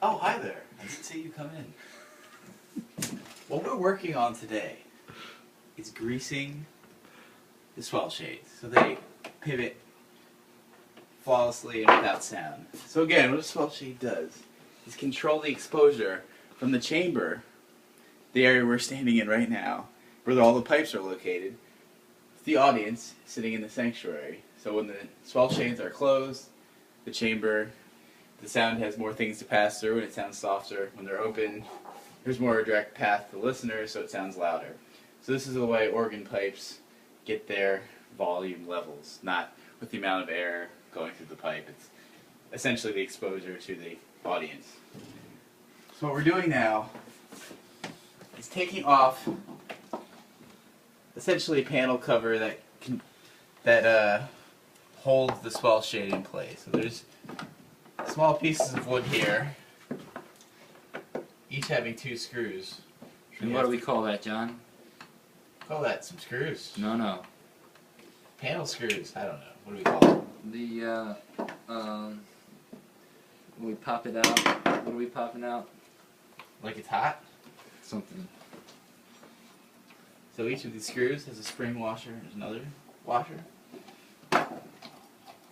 Oh, hi there. I didn't see you come in. What we're working on today is greasing the swell shades so they pivot flawlessly and without sound. So again, what a swell shade does is control the exposure from the chamber, the area we're standing in right now, where all the pipes are located, to the audience sitting in the sanctuary. So when the swell shades are closed, the chamber, the sound has more things to pass through and it sounds softer. When they're open, there's more a direct path to the listener, so it sounds louder. So this is the way organ pipes get their volume levels, not with the amount of air going through the pipe. It's essentially the exposure to the audience. So what we're doing now is taking off essentially a panel cover that holds the swell shade in place. So there's small pieces of wood here, each having 2 screws. And what do we call that, John? Call that some screws. No. Panel screws. I don't know. What do we call it? When we pop it out, what are we popping out? Like it's hot? Something. So each of these screws has a spring washer. There's another washer.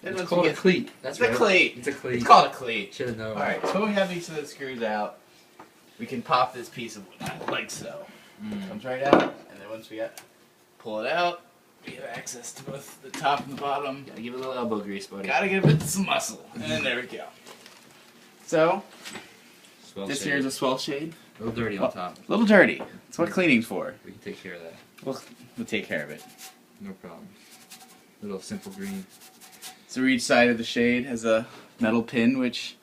It's called a cleat. That's a cleat. It's a cleat. It's called a cleat. Should have known. Alright, so when we have each of the screws out, we can pop this piece of wood out, like so. Comes right out, and then once we pull it out, we have access to both the top and the bottom. Gotta give it a little elbow grease, buddy. Gotta give it some muscle. And then there we go. So, Swell this shade. here is a swell shade. A little dirty on top. A little dirty. That's what cleaning's for. We can take care of that. We'll take care of it. No problem. Little simple green. So each side of the shade has a metal pin, which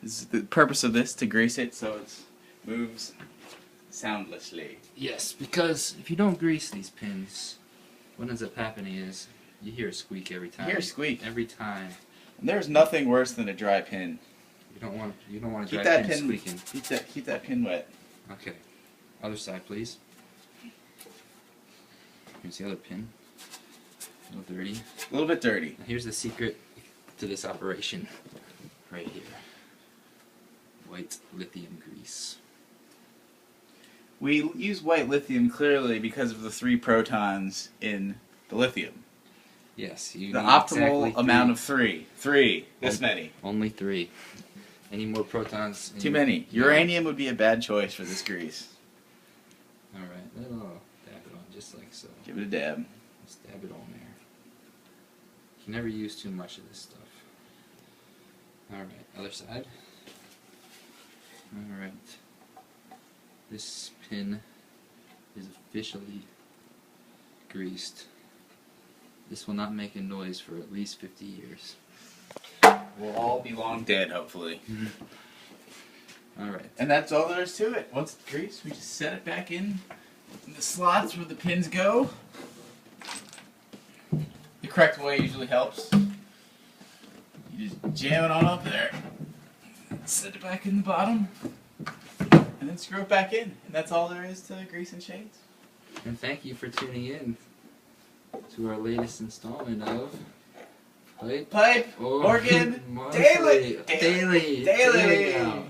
is the purpose of this, to grease it so it moves soundlessly. Yes, because if you don't grease these pins, what ends up happening is you hear a squeak every time. You hear a squeak. Every time. And there's nothing worse than a dry pin. You don't want a Keep dry that pin squeaking. Keep that pin wet. Okay. Other side, please. Here's the other pin. A little dirty. A little bit dirty. Now here's the secret to this operation. Right here. White lithium grease. We use white lithium clearly because of the 3 protons in the lithium. Yes, you The need optimal exactly amount of 3. 3. This many. Only 3. Any more protons? Too many. Uranium would be a bad choice for this grease. Alright, oh, dab it on just like so. Give it a dab. Just dab it on there. You can never use too much of this stuff. Alright, other side. Alright. This pin is officially greased. This will not make a noise for at least 50 years. We'll all be long dead, hopefully. Alright. And that's all there is to it. Once it's greased, we just set it back in the slots where the pins go. The correct way usually helps. You just jam it on up there, set it back in the bottom, and then screw it back in. And that's all there is to grease and shades. And thank you for tuning in to our latest installment of Pipe Organ, Monthly. Daily. Daily.